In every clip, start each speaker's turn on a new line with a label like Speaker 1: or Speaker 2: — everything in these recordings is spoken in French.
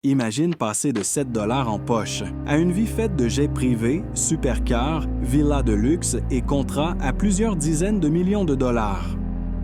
Speaker 1: Imagine passer de 7 $ en poche à une vie faite de jets privés, supercars, villas de luxe et contrats à plusieurs dizaines de millions de dollars.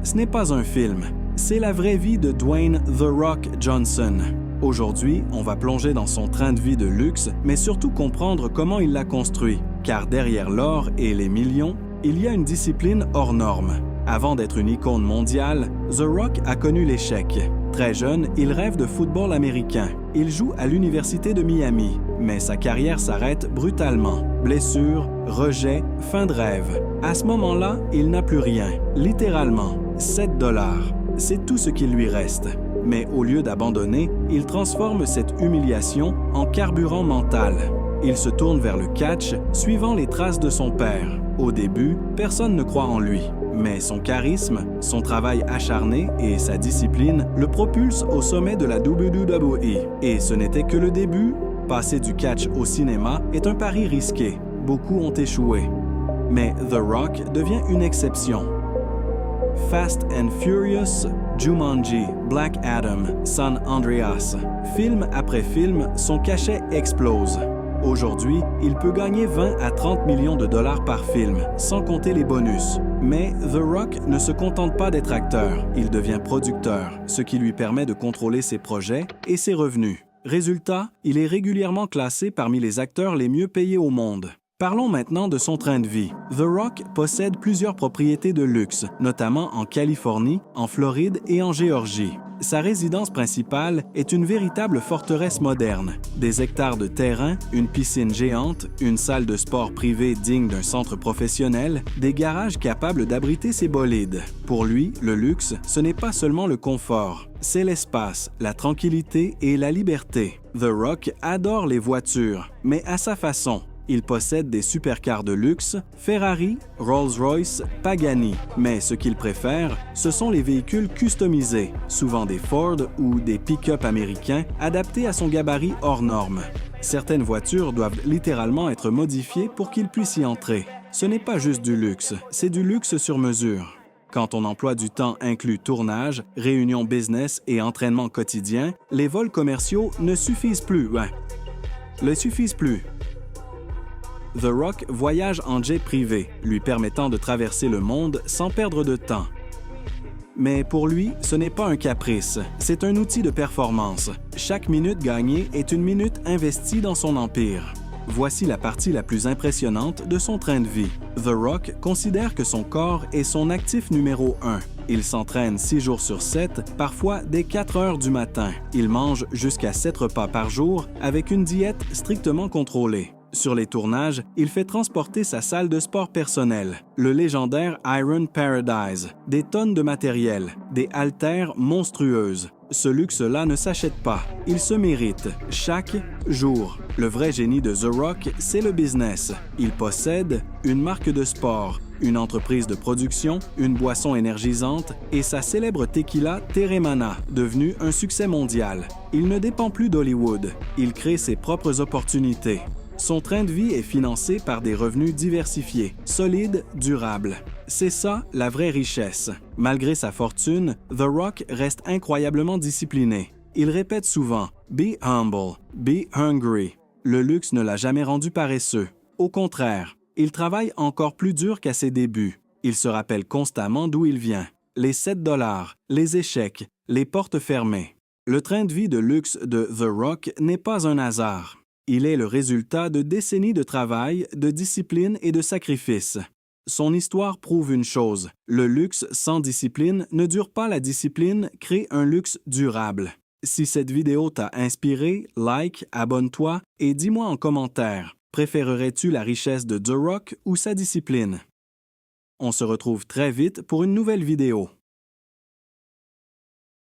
Speaker 1: Ce n'est pas un film, c'est la vraie vie de Dwayne The Rock Johnson. Aujourd'hui, on va plonger dans son train de vie de luxe, mais surtout comprendre comment il l'a construit, car derrière l'or et les millions, il y a une discipline hors norme. Avant d'être une icône mondiale, The Rock a connu l'échec. Très jeune, il rêve de football américain. Il joue à l'Université de Miami, mais sa carrière s'arrête brutalement. Blessures, rejets, fin de rêve. À ce moment-là, il n'a plus rien. Littéralement, 7 $. C'est tout ce qu'il lui reste. Mais au lieu d'abandonner, il transforme cette humiliation en carburant mental. Il se tourne vers le catch, suivant les traces de son père. Au début, personne ne croit en lui. Mais son charisme, son travail acharné et sa discipline le propulsent au sommet de la WWE. Et ce n'était que le début. Passer du catch au cinéma est un pari risqué. Beaucoup ont échoué. Mais The Rock devient une exception. Fast and Furious, Jumanji, Black Adam, San Andreas. Film après film, son cachet explose. Aujourd'hui, il peut gagner 20 à 30 millions de dollars par film, sans compter les bonus. Mais The Rock ne se contente pas d'être acteur, il devient producteur, ce qui lui permet de contrôler ses projets et ses revenus. Résultat, il est régulièrement classé parmi les acteurs les mieux payés au monde. Parlons maintenant de son train de vie. The Rock possède plusieurs propriétés de luxe, notamment en Californie, en Floride et en Géorgie. Sa résidence principale est une véritable forteresse moderne. Des hectares de terrain, une piscine géante, une salle de sport privée digne d'un centre professionnel, des garages capables d'abriter ses bolides. Pour lui, le luxe, ce n'est pas seulement le confort, c'est l'espace, la tranquillité et la liberté. The Rock adore les voitures, mais à sa façon. Il possède des supercars de luxe, Ferrari, Rolls-Royce, Pagani. Mais ce qu'il préfère, ce sont les véhicules customisés, souvent des Ford ou des pick-up américains adaptés à son gabarit hors norme. Certaines voitures doivent littéralement être modifiées pour qu'il puisse y entrer. Ce n'est pas juste du luxe, c'est du luxe sur mesure. Quand on emploie du temps inclut tournage, réunions business et entraînement quotidien, les vols commerciaux ne suffisent plus. The Rock voyage en jet privé, lui permettant de traverser le monde sans perdre de temps. Mais pour lui, ce n'est pas un caprice, c'est un outil de performance. Chaque minute gagnée est une minute investie dans son empire. Voici la partie la plus impressionnante de son train de vie. The Rock considère que son corps est son actif numéro 1. Il s'entraîne 6 jours sur 7, parfois dès 4 heures du matin. Il mange jusqu'à 7 repas par jour avec une diète strictement contrôlée. Sur les tournages, il fait transporter sa salle de sport personnelle, le légendaire Iron Paradise, des tonnes de matériel, des haltères monstrueuses. Ce luxe-là ne s'achète pas, il se mérite, chaque jour. Le vrai génie de The Rock, c'est le business. Il possède une marque de sport, une entreprise de production, une boisson énergisante et sa célèbre tequila Teremana, devenue un succès mondial. Il ne dépend plus d'Hollywood, il crée ses propres opportunités. Son train de vie est financé par des revenus diversifiés, solides, durables. C'est ça, la vraie richesse. Malgré sa fortune, The Rock reste incroyablement discipliné. Il répète souvent « Be humble, be hungry ». Le luxe ne l'a jamais rendu paresseux. Au contraire, il travaille encore plus dur qu'à ses débuts. Il se rappelle constamment d'où il vient. Les 7 $, les échecs, les portes fermées. Le train de vie de luxe de The Rock n'est pas un hasard. Il est le résultat de décennies de travail, de discipline et de sacrifice. Son histoire prouve une chose, le luxe sans discipline ne dure pas, la discipline crée un luxe durable. Si cette vidéo t'a inspiré, like, abonne-toi et dis-moi en commentaire, préférerais-tu la richesse de The Rock ou sa discipline? On se retrouve très vite pour une nouvelle vidéo.